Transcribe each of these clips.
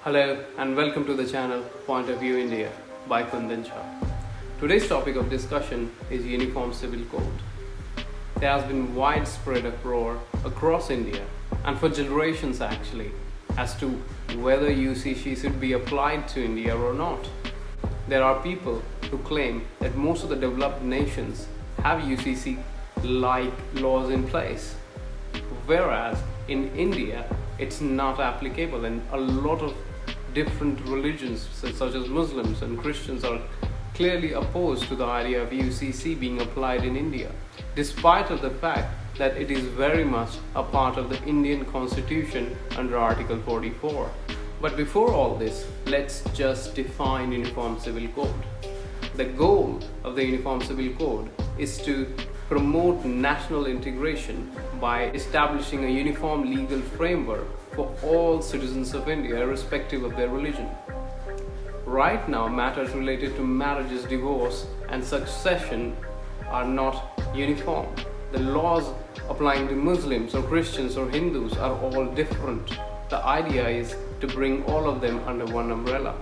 Hello and welcome to the channel Point of View India by Kundan Shah. Today's topic of discussion is Uniform Civil Code. There has been widespread uproar across India and for generations actually as to whether UCC should be applied to India or not. There are people who claim that most of the developed nations have UCC-like laws in place, whereas in India it's not applicable, and a lot of different religions such as Muslims and Christians are clearly opposed to the idea of UCC being applied in India, despite of the fact that it is very much a part of the Indian Constitution under Article 44. But before all this, let's just define Uniform Civil Code. The goal of the Uniform Civil Code is to promote national integration by establishing a uniform legal framework for all citizens of India, irrespective of their religion. Right now, matters related to marriages, divorce, and succession are not uniform. The laws applying to Muslims or Christians or Hindus are all different. The idea is to bring all of them under one umbrella.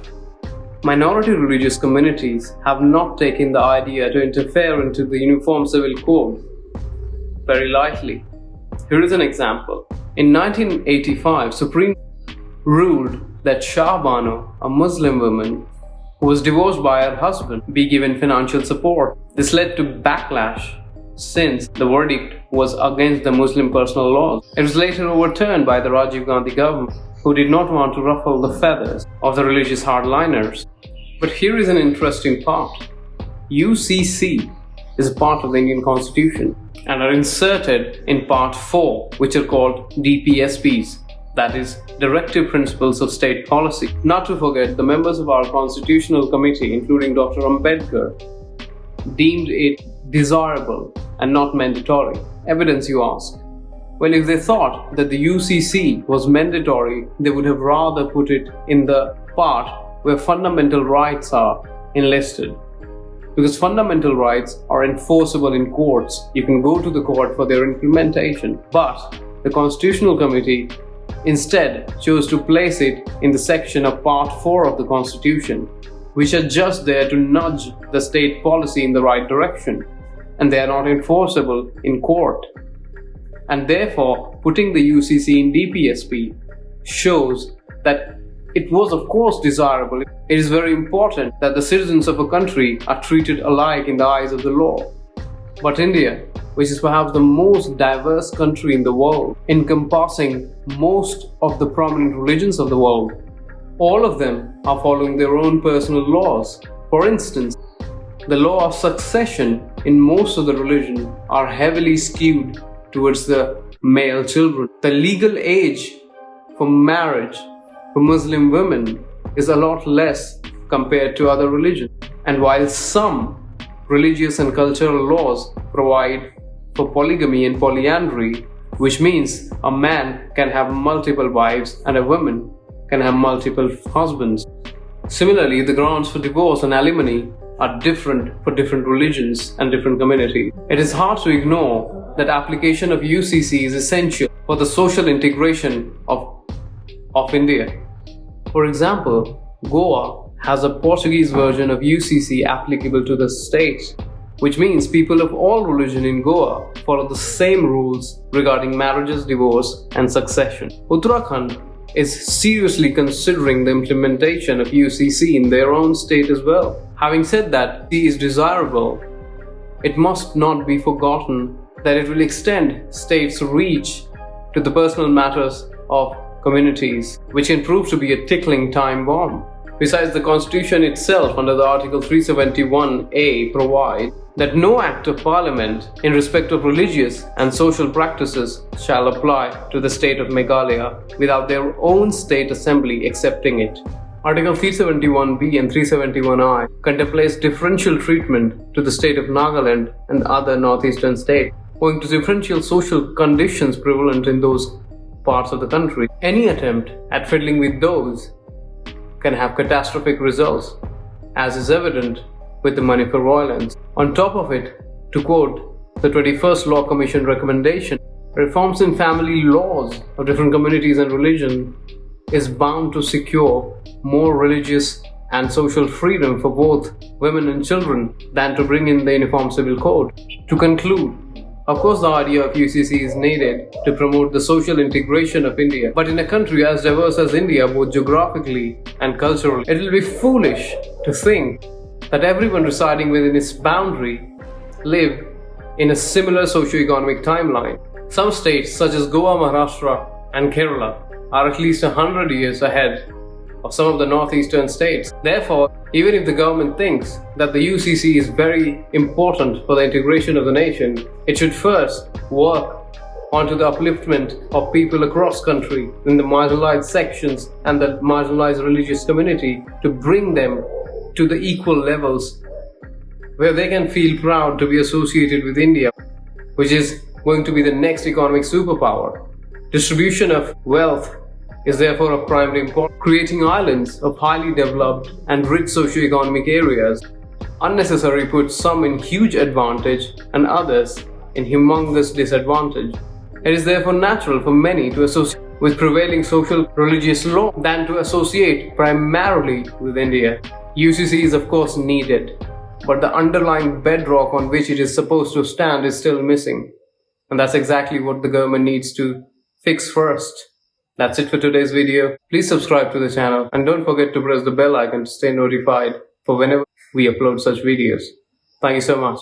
Minority religious communities have not taken the idea to interfere into the Uniform Civil Code very lightly. Here is an example. In 1985, Supreme ruled that Shah Bano, a Muslim woman who was divorced by her husband, be given financial support. This led to backlash since the verdict was against the Muslim personal laws. It was later overturned by the Rajiv Gandhi government, who did not want to ruffle the feathers of the religious hardliners. But here is an interesting part. UCC is a part of the Indian Constitution and are inserted in Part 4, which are called DPSPs, that is, Directive Principles of State Policy. Not to forget, the members of our Constitutional Committee, including Dr. Ambedkar, deemed it desirable and not mandatory. Evidence, you ask? Well, if they thought that the UCC was mandatory, they would have rather put it in the part where fundamental rights are enlisted. Because fundamental rights are enforceable in courts. You can go to the court for their implementation. But the Constitutional Committee instead chose to place it in the section of Part 4 of the Constitution, which are just there to nudge the state policy in the right direction, and they are not enforceable in court. And therefore, putting the UCC in DPSP shows that it was of course desirable. It is very important that the citizens of a country are treated alike in the eyes of the law. But India, which is perhaps the most diverse country in the world, encompassing most of the prominent religions of the world, all of them are following their own personal laws. For instance, the law of succession in most of the religions are heavily skewed towards the male children. The legal age for marriage for Muslim women is a lot less compared to other religions. And while some religious and cultural laws provide for polygamy and polyandry, which means a man can have multiple wives and a woman can have multiple husbands. Similarly, the grounds for divorce and alimony are different for different religions and different communities. It is hard to ignore that application of UCC is essential for the social integration of India. For example, Goa has a Portuguese version of UCC applicable to the state, which means people of all religion in Goa follow the same rules regarding marriages, divorce, and succession. Uttarakhand is seriously considering the implementation of UCC in their own state as well. Having said that, it is desirable, it must not be forgotten that it will extend states' reach to the personal matters of communities, which can prove to be a tickling time bomb. Besides, the Constitution itself, under the Article 371A, provides that no Act of Parliament in respect of religious and social practices shall apply to the state of Meghalaya without their own state assembly accepting it. Article 371B and 371I contemplates differential treatment to the state of Nagaland and other northeastern states, owing to differential social conditions prevalent in those parts of the country. Any attempt at fiddling with those can have catastrophic results, as is evident with the money for violence. On top of it, to quote the 21st Law Commission recommendation, reforms in family laws of different communities and religion is bound to secure more religious and social freedom for both women and children than to bring in the Uniform Civil Code. To conclude, of course, the idea of UCC is needed to promote the social integration of India. But in a country as diverse as India, both geographically and culturally, it will be foolish to think that everyone residing within its boundary live in a similar socio-economic timeline. Some states such as Goa, Maharashtra and Kerala are at least 100 years ahead of some of the northeastern states. Therefore, even if the government thinks that the UCC is very important for the integration of the nation, it should first work onto the upliftment of people across country in the marginalized sections and the marginalized religious community to bring them to the equal levels where they can feel proud to be associated with India, which is going to be the next economic superpower. Distribution of wealth is therefore of primary importance. Creating islands of highly developed and rich socio-economic areas unnecessarily puts some in huge advantage and others in humongous disadvantage. It is therefore natural for many to associate with prevailing social religious law than to associate primarily with India. UCC is of course needed, but the underlying bedrock on which it is supposed to stand is still missing. And that's exactly what the government needs to fix first. That's it for today's video. Please subscribe to the channel and don't forget to press the bell icon to stay notified for whenever we upload such videos. Thank you so much.